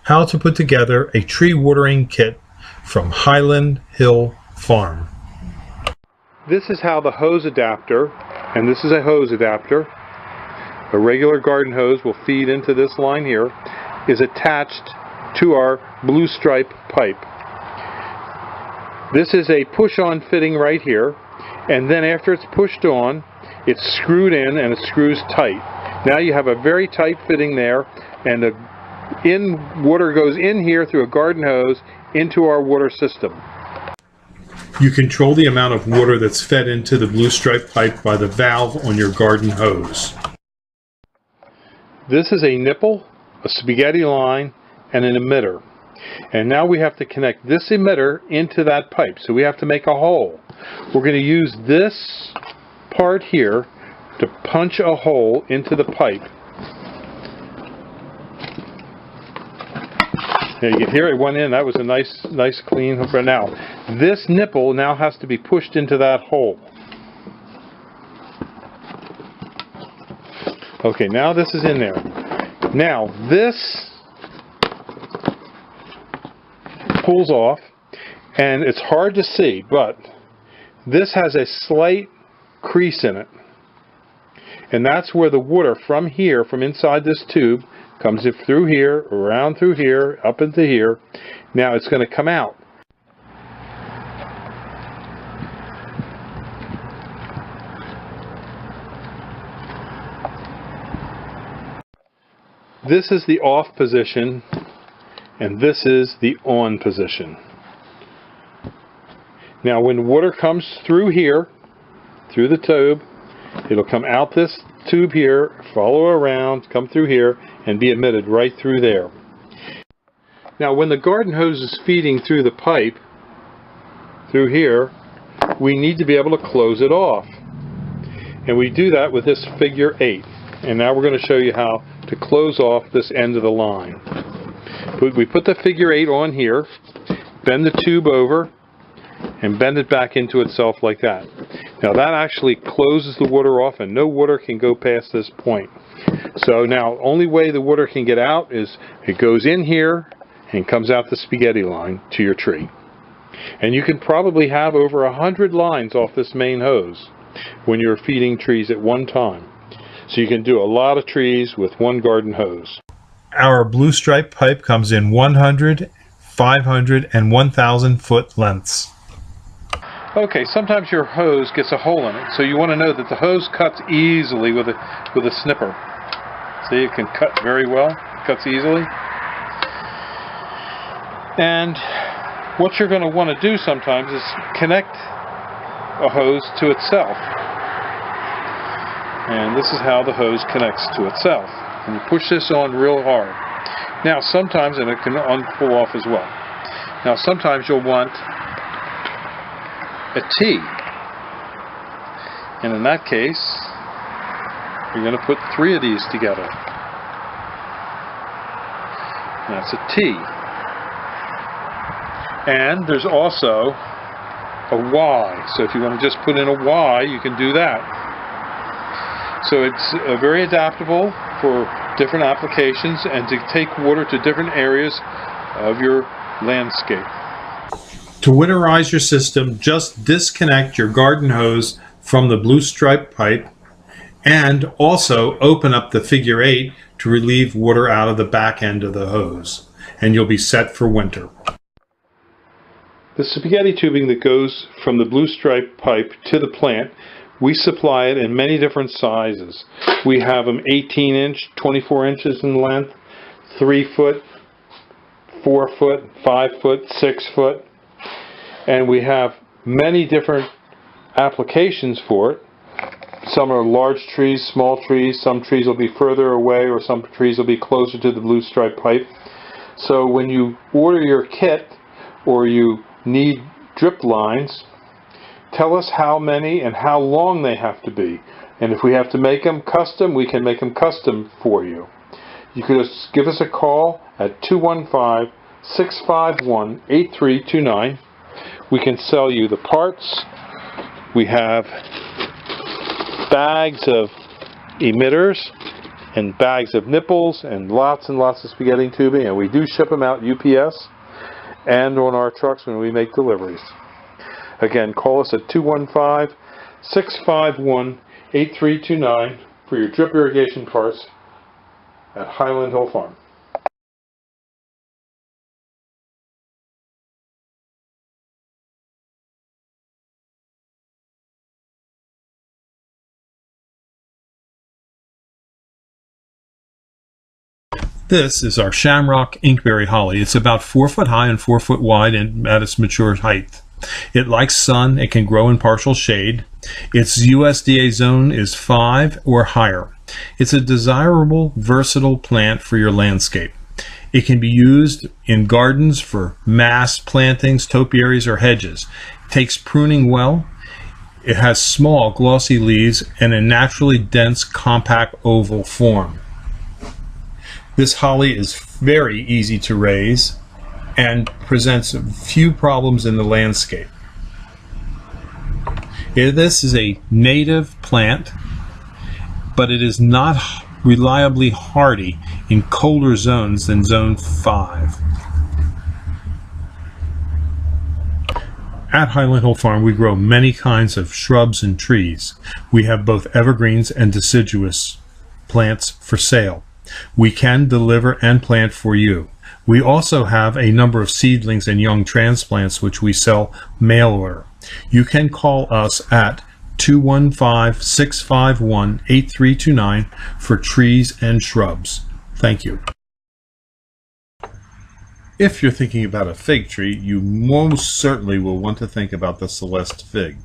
how to put together a tree watering kit from Highland Hill Farm. This is how the hose adapter, and this is a hose adapter, a regular garden hose will feed into this line here, is attached to our blue stripe pipe. This is a push-on fitting right here, and then after it's pushed on, it's screwed in and it screws tight. Now you have a very tight fitting there, and the water goes in here through a garden hose into our water system. You control the amount of water that's fed into the blue stripe pipe by the valve on your garden hose. This is a nipple, a spaghetti line, and an emitter. And now we have to connect this emitter into that pipe. So we have to make a hole. We're going to use this part here to punch a hole into the pipe. Now you can hear it went in. That was a nice clean hook. Now this nipple now has to be pushed into that hole. Okay, now this is in there. Now this pulls off, and it's hard to see, but this has a slight crease in it, and that's where the water from here, from inside this tube, comes through here, around through here, up into here. Now it's going to come out. This is the off position, and this is the on position. Now when water comes through here, through the tube, it'll come out this tube here, follow around, come through here, and be emitted right through there. Now when the garden hose is feeding through the pipe, through here, we need to be able to close it off. And we do that with this figure 8. And now we're going to show you how to close off this end of the line. We put the figure 8 on here, bend the tube over, and bend it back into itself like that. Now that actually closes the water off, and no water can go past this point. So now only way the water can get out is it goes in here and comes out the spaghetti line to your tree. And you can probably have over 100 lines off this main hose when you're feeding trees at one time. So you can do a lot of trees with one garden hose. Our blue stripe pipe comes in 100, 500, and 1,000 foot lengths. Okay, sometimes your hose gets a hole in it, so you want to know that the hose cuts easily with a snipper. See, it can cut very well, cuts easily. And what you're going to want to do sometimes is connect a hose to itself. And this is how the hose connects to itself. And you push this on real hard. Now sometimes, and it can pull off as well. Now sometimes you'll want a T. And in that case, you're going to put 3 of these together. That's a T. And there's also a Y. So if you want to just put in a Y, you can do that. So it's very adaptable for different applications and to take water to different areas of your landscape. To winterize your system, just disconnect your garden hose from the blue stripe pipe and also open up the figure 8 to relieve water out of the back end of the hose, and you'll be set for winter. The spaghetti tubing that goes from the blue stripe pipe to the plant, we supply it in many different sizes. We have them 18 inch, 24 inches in length, 3 foot, 4 foot, 5 foot, 6 foot. And we have many different applications for it. Some are large trees, small trees, some trees will be further away, or some trees will be closer to the blue stripe pipe. So when you order your kit or you need drip lines, tell us how many and how long they have to be. And if we have to make them custom, we can make them custom for you. You can just give us a call at 215-651-8329. We can sell you the parts. We have bags of emitters and bags of nipples and lots of spaghetti tubing, and we do ship them out UPS and on our trucks when we make deliveries. Again, call us at 215-651-8329 for your drip irrigation parts at Highland Hill Farm. This is our Shamrock Inkberry Holly. It's about 4 foot high and 4 foot wide and at its mature height. It likes sun. It can grow in partial shade. Its USDA zone is 5 or higher. It's a desirable, versatile plant for your landscape. It can be used in gardens for mass plantings, topiaries, or hedges. It takes pruning well. It has small, glossy leaves and a naturally dense, compact oval form. This holly is very easy to raise and presents few problems in the landscape. This is a native plant, but it is not reliably hardy in colder zones than zone 5. At Highland Hill Farm, we grow many kinds of shrubs and trees. We have both evergreens and deciduous plants for sale. We can deliver and plant for you. We also have a number of seedlings and young transplants which we sell mail order. You can call us at 215-651-8329 for trees and shrubs. Thank you. If you're thinking about a fig tree, you most certainly will want to think about the Celeste fig.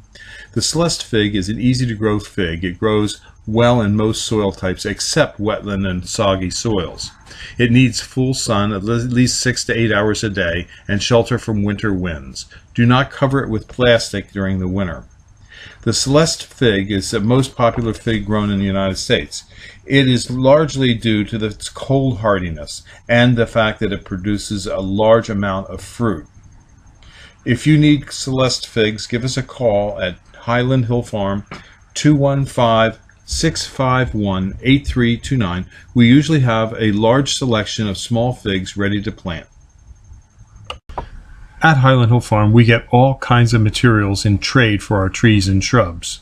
The Celeste fig is an easy-to-grow fig. It grows well in most soil types except wetland and soggy soils. It needs full sun at least 6 to 8 hours a day and shelter from winter winds. Do not cover it with plastic during the winter. The Celeste fig is the most popular fig grown in the United States. It is largely due to its cold hardiness and the fact that it produces a large amount of fruit. If you need Celeste figs, give us a call at Highland Hill Farm, 215-651-8329. We usually have a large selection of small figs ready to plant. At Highland Hill Farm, we get all kinds of materials in trade for our trees and shrubs.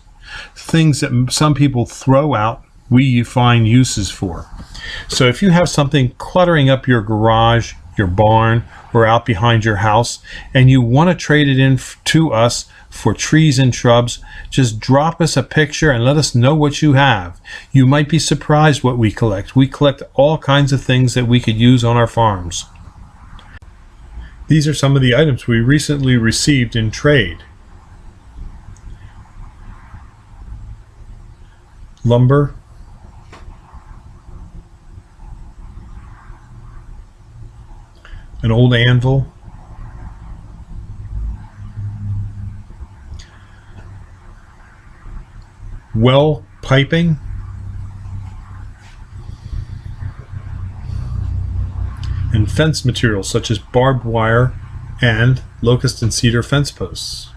Things that some people throw out, we find uses for. So if you have something cluttering up your garage, your barn, or out behind your house, and you want to trade it in to us for trees and shrubs, just drop us a picture and let us know what you have. You might be surprised what we collect. We collect all kinds of things that we could use on our farms. These are some of the items we recently received in trade. Lumber, an old anvil, well piping, and fence materials such as barbed wire and locust and cedar fence posts.